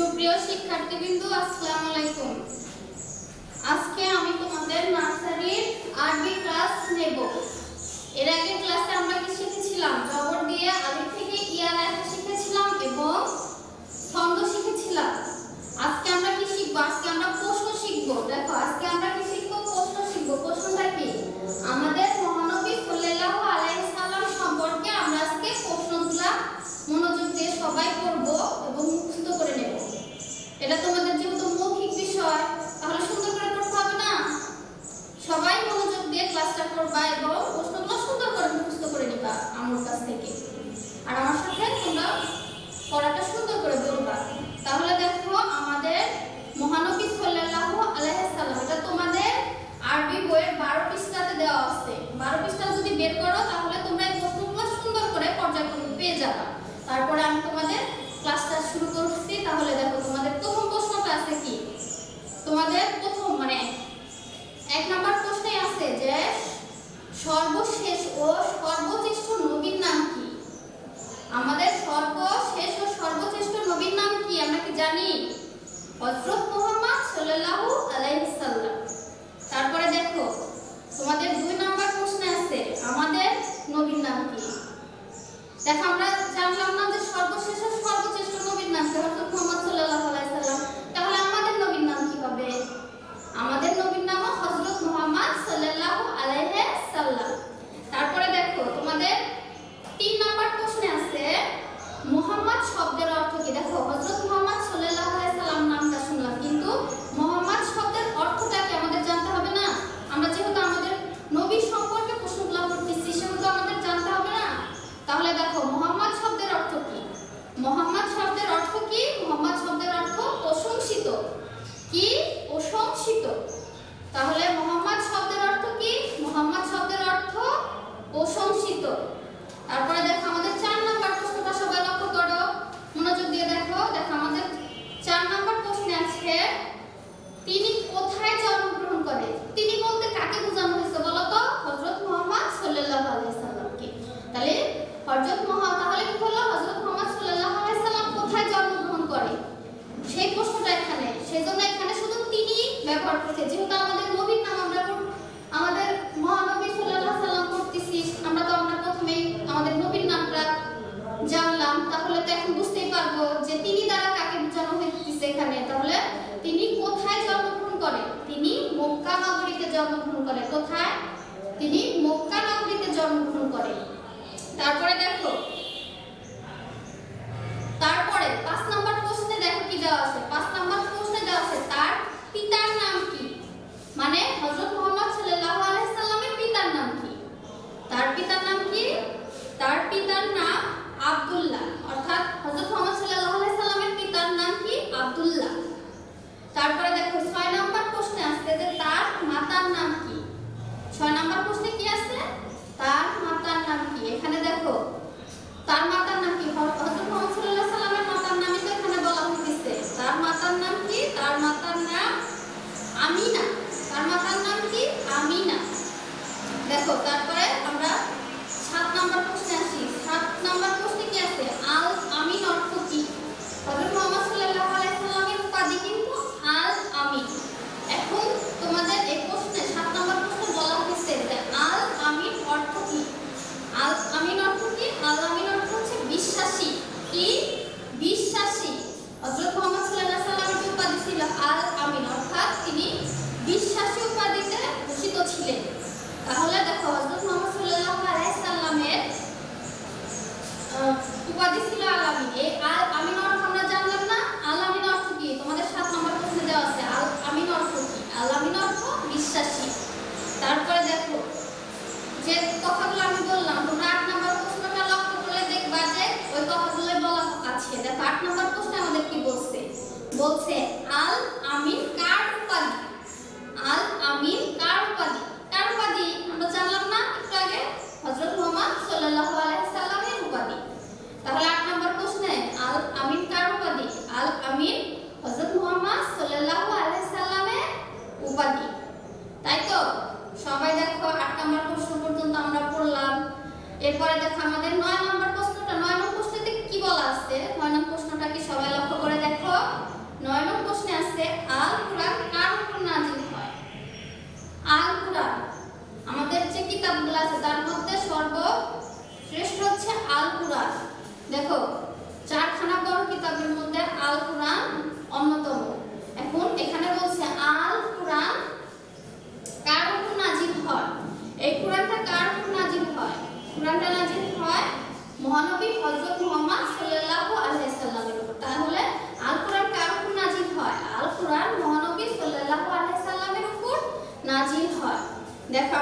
সুপ্রিয় শিক্ষার্থীবৃন্দ, আসসালামু আলাইকুম। আজকে আমি তোমাদের নার্সারির আরবি ক্লাস নেব। এর আগের ক্লাসে আমরা কি শিখেছিলাম? জবর দিয়ে আলিফ থেকে ইয়া লেখা শিখেছিলাম এবং ছন্দ শিখেছিলাম। আজকে আমরা কি শিখব? আজকে আমরা প্রশ্ন শিখব। দেখো, আজকে আমরা কি শিখব? প্রশ্ন শিখব। প্রশ্নটা কি? আমাদের মহানবী সাল্লাল্লাহু আলাইহি সাল্লাম সম্পর্কে আমরা আজকে প্রশ্নগুলো মনোযোগ দিয়ে সবাই করব এবং মুখস্থ করে নেব। এটা তোমাদের যেহেতু মৌখিক বিষয়, তাহলে সুন্দর করে পড়তে হবে না? সবাই মনোযোগ দিয়ে ক্লাসটা করবা এবং প্রশ্নগুলো সুন্দর করে মুখস্থ করে নিবা আমার কাছ থেকে। আর আমার সাথে তোমরা পড়াটা সুন্দর করে বলবা। তাহলে দেখো, আমাদের মহানবী সাল্লাল্লাহু আলাইহি সাল্লাম, এটা তোমাদের আরবি বইয়ের 12 পৃষ্ঠাতে দেওয়া আছে। 12 পৃষ্ঠা যদি বের করো তাহলে তোমরা এই প্রশ্নগুলো সুন্দর করে পর্যায়ক্রমে পেয়ে যাবে। তারপরে আমি তোমাদের ক্লাসটা শুরু করছি। তাহলে দেখো, তোমাদের প্রথম প্রশ্নটা আছে কি? তোমাদের প্রথম এক নাম্বার প্রশ্নে আছে যে সর্বশেষ ও সর্বশ্রেষ্ঠ নবীর নাম কি? আমাদের সর্বশেষ ও সর্বশ্রেষ্ঠ নবীর নাম কি আমরা কি জানি? হযরত মুহাম্মদ সাল্লাল্লাহু আলাইহি সাল্লাম। তারপরে দেখো, তোমাদের 2 নাম্বার প্রশ্নে আছে আমাদের নবীর নাম কি? দেখো, আমরা জানলাম না যে সর্বশেষ ও সর্বশ্রেষ্ঠ নবীর নাম কি হযরত মুহাম্মদ সাল্লাল্লাহু আলাইহি সাল্লাম। তাহলে আমাদের নবীর নাম কি হবে? আমাদের নবীর নাম হযরত মুহাম্মদ সাল্লাল্লাহু আলাইহি সাল্লাম। তারপরে দেখো, তোমাদের 3 নাম্বার প্রশ্নে আছে মুহাম্মদ শব্দের অর্থ কি? দেখো, হযরত মুহাম্মদ সাল্লাল্লাহু আলাইহি সাল্লাম নামটা শুনলাম, কিন্তু মুহাম্মদ শব্দের অর্থটা কি আমাদের জানতে হবে না? আমরা যেহেতু আমাদের নবী সম্পর্কে প্রশ্নগুলো করতেছি, সেহেতু আমাদের জানতে হবে না? তাহলে দেখো, মুহাম্মদ শব্দের অর্থ কি? মুহাম্মদ শব্দের অর্থ কি? মুহাম্মদ শব্দের অর্থ প্রশংসিত। কি? প্রশংসিত। তাহলে মুহাম্মদ শব্দের অর্থ কি? মুহাম্মদ শব্দের অর্থ প্রশংসিত। তারপরে দেখো, আমাদের 4 নাম্বার প্রশ্নটা সবাই লক্ষ্য করো, মনোযোগ দিয়ে দেখো। দেখো, আমাদের 4 নাম্বার প্রশ্নে আছে তিনি কোথায় জন্মগ্রহণ করে? তিনি বলতে কাকে বোঝানো হয়েছে বলো তো? হযরত মুহাম্মদ সাল্লাল্লাহু আলাইহি সাল্লামকে। তাহলে তাহলে কি হলো? হযরত মুহাম্মদ সাল্লাল্লাহু আলাইহি সাল্লাম কোথায় জন্মগ্রহণ করে সেই প্রশ্নটা এখানে। সেজন্য এখানে শুধু তিনি ব্যবহার করছে। যেহেতু আমাদের নবীর নাম আমাদের মহানবী সাল্লাল্লাহু আলাইহি সাল্লাম করতেছি, আমরা প্রথমেই আমাদের নবীর নামটা জানলাম। তাহলে তো এখন বুঝতেই পারবো যে তিনি দ্বারা কাকে বোঝানো হয়েছে এখানে। তাহলে তিনি কোথায় জন্মগ্রহণ করে? তিনি মক্কা নগরীতে জন্মগ্রহণ করে। কোথায়? তিনি মক্কা নগরীতে জন্মগ্রহণ করে। তারপরে দেখো, 5 নাম্বার প্রশ্নে দেখো কি দেওয়া আছে। 5 নাম্বার প্রশ্নে দেওয়া আছে তার পিতার নাম কি? মানে হযরত মুহাম্মদ সাল্লাল্লাহু আলাইহি সাল্লামের পিতার নাম কি? তার পিতার নাম কি? তার পিতার নাম আব্দুল্লাহ। অর্থাৎ হযরত মুহাম্মদ সাল্লাল্লাহু আলাইহি সাল্লামের পিতার নাম কি? আব্দুল্লাহ। তারপরে দেখো, 6 নাম্বার প্রশ্নে আছে যে তার মাতার নাম কি? 6 নাম্বার প্রশ্নে কি আছে? তার মাতার নাম কি? এখানে দেখো, তার মাতার নাম কি? হযরত মুহাম্মদ সাল্লাল্লাহু আলাইহি সাল্লামের মাতার নামই তো এখানে বলা হয়েছে। তার মাতার নাম কি? তার মাতার নাম আমিনা। তার মাতার নাম কি?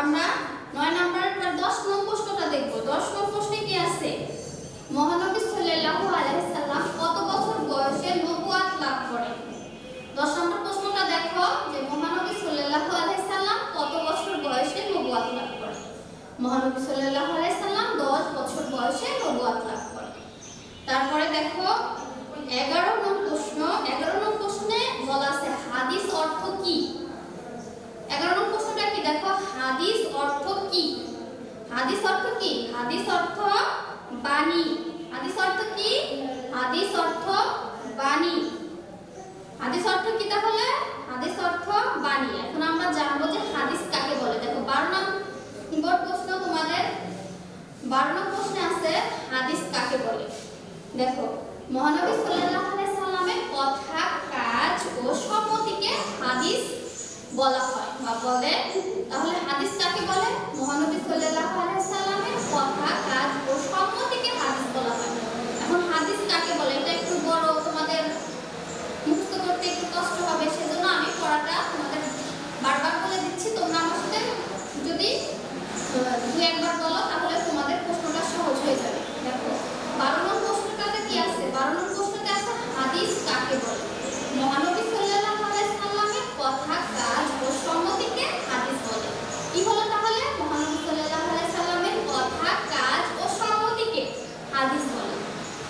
আমরা 9 নম্বরের পর 10 নং প্রশ্নটা দেখব। 10 নং প্রশ্নে কি আছে? মহানবী সাল্লাল্লাহু আলাইহি সাল্লাম কত বছর বয়সে নবুয়ত লাভ করেন? 10 নম্বর প্রশ্নটা দেখো যে মহানবী সাল্লাল্লাহু আলাইহি সাল্লাম কত বছর বয়সে নবুয়ত লাভ করেন? মহানবী সাল্লাল্লাহু আলাইহি সাল্লাম 10 বছর বয়সে নবুয়ত লাভ করেন। তারপরে দেখো 11 নং প্রশ্ন। 11 নং প্রশ্নে বলা আছে হাদিস অর্থ কি? 11 নং প্রশ্নটা কি দেখো, হাদিস অর্থ কি? হাদিস অর্থ কি? হাদিস অর্থ বাণী। হাদিস অর্থ কি? হাদিস অর্থ বাণী। হাদিস অর্থ কি তাহলে? হাদিস অর্থ বাণী। এখন আমরা জানবো যে হাদিস কাকে বলে। দেখো 12 নম্বর প্রশ্ন তোমাদের, 12 নম্বর প্রশ্নে আছে হাদিস কাকে বলে। দেখো মহানবী সাল্লাল্লাহু আলাইহি সাল্লামের কথা, কাজ ও সম্মতিকে হাদিস বলা হয় বা বলে। তাহলে হাদিস কাকে বলে? মহানবী সাল্লাল্লাহু আলাইহি সাল্লামের কথা, কাজ ও সম্মতিকে হাদিস বলা হয়। এখন হাদিস কাকে বলে এটা একটু বড়, তোমাদের মুখস্থ করতে একটু কষ্ট হবে, সেজন্য আমি পড়াটা তোমাদের বারবার বলে দিচ্ছি। তোমরা আমার সাথে যদি দুই একবার বলো তাহলে তোমাদের প্রশ্নটা সহজ হয়ে যাবে। দেখো 12 নম্বর প্রশ্নটাতে কি আছে? 12 নম্বর প্রশ্নতে আছে হাদিস কাকে বলে। মহানবী সাল্লাল্লাহু আলাইহি সাল্লামের কথা, কাজ ও সম্মতিকে হাদিস বলে। কি হলো তাহলে? মহানবী সাল্লাল্লাহু আলাইহি সাল্লামের কথা, কাজ ও সম্মতিকে হাদিস বলে।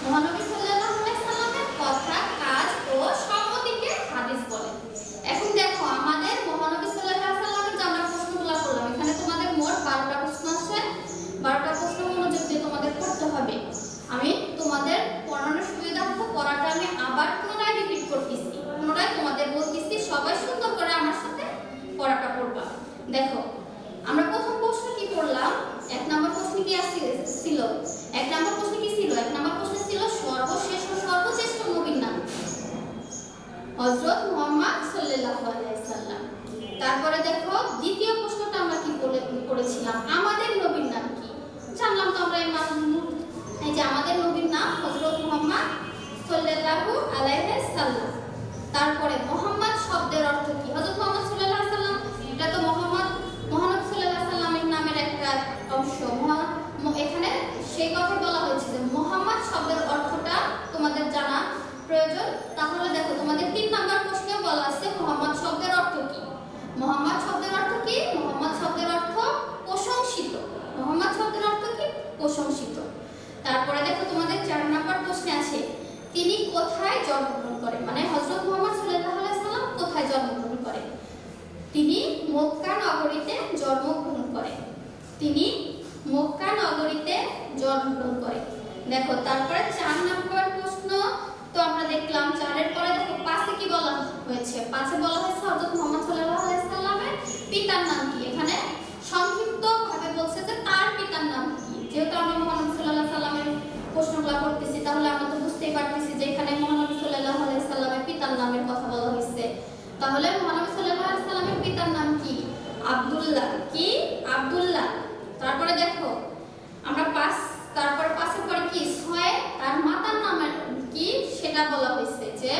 মহানবী সাল্লাল্লাহু আলাইহি সাল্লামের কথা, কাজ ও সম্মতিকে হাদিস বলে। এখন দেখো আমাদের মহানবী সাল্লাল্লাহু আলাইহি সাল্লামের যে আমরা প্রশ্নগুলো করলাম, এখানে তোমাদের মোট 12টা প্রশ্ন আছে। 12টা প্রশ্ন মনোযোগ দিয়ে তোমাদের পড়তে হবে। আমি তোমাদের পড়ানোর সুবিধার্থে পড়াটা আমি আবার পুনরায় রিপিট করতেছি, পুনরায় তোমাদের বলতেছি, সবাই সুন্দর করে আমার সাথে পড়াটা পড়বা। দেখো আমরা প্রথম প্রশ্ন কি পড়লাম? 1 নম্বর প্রশ্ন কি ছিল? 1 নম্বর প্রশ্ন কি ছিল? 1 নম্বর প্রশ্ন ছিল সর্বশেষ ও সর্বশ্রেষ্ঠ নবীর নাম হযরত মুহাম্মদ সাল্লাল্লাহু আলাইহি সাল্লাম। তারপরে দেখো দ্বিতীয় প্রশ্নটা আমরা কি পড়েছিলাম? আমাদের নবীর নাম কি? জানলাম তো আমরা এই যে আমাদের নবীর নাম হযরত মুহাম্মদ সাল্লাল্লাহু আলাইহি সাল্লাম। তারপরে মুহাম্মদ শব্দের অর্থ কি? হযরত মুহাম্মদ সাল্লাল্লাহু আলাইহি সাল্লাম, এটা তো মহানবী সাল্লাল্লাহু আলাইহি সাল্লামের নামের একটা অংশ। এখানে সেই কথা বলা হয়েছে যে মুহাম্মদ শব্দের অর্থটা তোমাদের জানা প্রয়োজন। তাহলে দেখো তোমাদের 3 নম্বর প্রশ্নে বলা আছে মুহাম্মদ শব্দের অর্থ কি? মুহাম্মদ শব্দের অর্থ কি? মুহাম্মদ শব্দের অর্থ প্রশংসিত। মুহাম্মদ শব্দের অর্থ কি? প্রশংসিত। তারপরে দেখো তোমাদের 4 নম্বর প্রশ্নে আছে তিনি কোথায় জন্মগ্রহণ করেন, মানে হযরত মুহাম্মদ সাল্লাল্লাহু আলাইহি সাল্লাম কোথায় জন্মগ্রহণ করেন? তিনি মক্কা নগরীতে জন্মগ্রহণ করেন। তিনি মক্কা নগরীতে জন্মগ্রহণ করেন। দেখো তারপরে 4 নম্বর প্রশ্ন তো আমরা দেখলাম। 4 এর পরে দেখো 5 এ কি বলা হয়েছে? 5 এ বলা হয়েছে হযরত মুহাম্মদ সাল্লাল্লাহু আলাইহি সাল্লামের পিতার নাম কি? এখানে সংক্ষিপ্ত ভাবে বলছে যে তার পিতার নাম কি। যেহেতু আমরা মুহাম্মদ সাল্লাল্লাহু আলাইহি সাল্লামের প্রশ্নগুলো করতেছি, তাহলে আমরা তো বুঝতেই পারতেছি যে এখানে মুহাম্মদ সাল্লাল্লাহু আলাইহি সাল্লামের পিতার নামের কথা বলা হয়েছে। তাহলে মুহাম্মদ সাল্লাল্লাহু আলাইহি সাল্লামের পিতার নাম কি? আব্দুল্লাহ। কি? আব্দুল্লাহ। তারপরে দেখো আমরা তারপরে 5 এর পরে কি 6 তার মাতার নাম কি সেটা বলা হয়েছে যে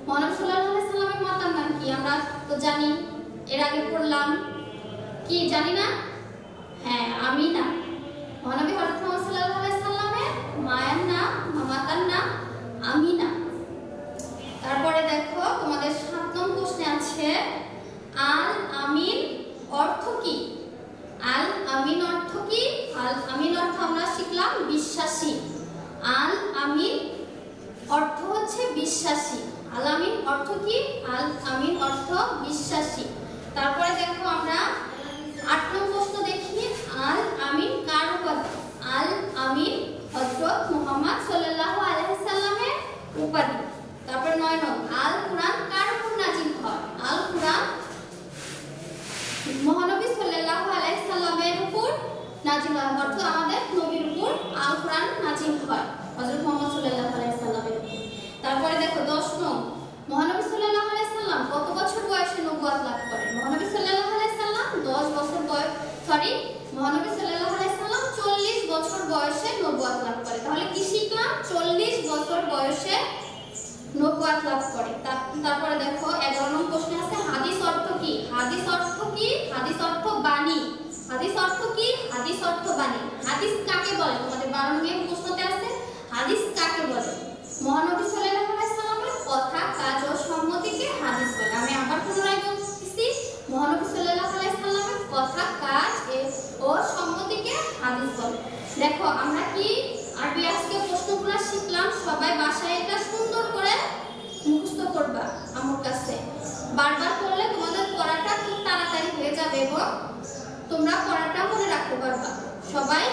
মুহাম্মদ সাল্লাল্লাহু আলাইহি সাল্লামের মাতার নাম কি? আমরা তো জানি, এর আগে পড়লাম। কি জানি না? হ্যাঁ, আমিনা। মহানবী হযরত মুহাম্মদ সাল্লাল্লাহু আলাইহি সাল্লামের মায়ের নাম, মাতার নাম আমিনা। তারপরে দেখো তোমাদের 7 নম্বর প্রশ্নে আছে আল আমিন অর্থ কি? আল আমিন অর্থ কি? আল আমিন অর্থ আমরা শিখলাম বিশ্বাসী। আল আমিন অর্থ হচ্ছে বিশ্বাসী। আল আমিন অর্থ কি? আল আমিন অর্থ বিশ্বাসী। তারপরে দেখো আমরা 8 নম্বর প্রশ্ন দেখি আল আমিন কার উপাধি? আল আমিন হযরত মুহাম্মদ সাল্লাল্লাহু আলাইহি সাল্লামের উপাধি। তারপর 9 নম্বর আল কুরআন কার উপর নাযিল হয়? আল কুরআন মহানবী সাল্লাল্লাহু আলাইহি সাল্লামের উপর নাযিল হয়, অর্থাৎ আমাদের নবীর উপর আল কুরআন নাযিল হয় হযরত মুহাম্মদ সাল্লাল্লাহু আলাইহি সাল্লামের উপর। তারপরে দেখো 10 নম্বর মহানবী সাল্লাল্লাহু আলাইহি সাল্লাম কত বছর বয়সে নবুয়ত লাভ করেন? মহানবী সাল্লাল্লাহু আলাইহি সাল্লাম 10 বছর মহানবী সাল্লাল্লাহু আলাইহি সাল্লাম 40 বছর বয়সে নবুয়ত লাভ করে। তাহলে কি শিখলাম? 40 বছর বয়সে নবুয়ত লাভ করে। তারপরে দেখো 11 নম্বর প্রশ্নে আছে হাদিস অর্থ কি? হাদিস অর্থ কি? হাদিস অর্থ বাণী। হাদিস অর্থ কি? হাদিস অর্থ বাণী। হাদিস কাকে বলে? তোমাদের 12 নম্বর প্রশ্নতে আছে হাদিস কাকে বলে? মহানবী সাল্লাল্লাহু আলাইহি সাল্লামের কথা, কাজ ও সম্মতিকে হাদিস বলে। আমি আবার পুনরায় বলতেছি, মহানবী সাল্লাল্লাহু আলাইহি সাল্লামের কথা, কাজ ও সম্মতিকে হাদিস বলে। দেখো আমরা কি আরবি আজকে প্রশ্নগুলো শিখলাম, সবাই বাসায় এটা সুন্দর করে মুখস্থ করবা আমার কাছে। বারবার করলে তোমাদের পড়াটা খুব তাড়াতাড়ি হয়ে যাবে এবং তোমরা পড়াটা মনে রাখতে পারবা। সবাই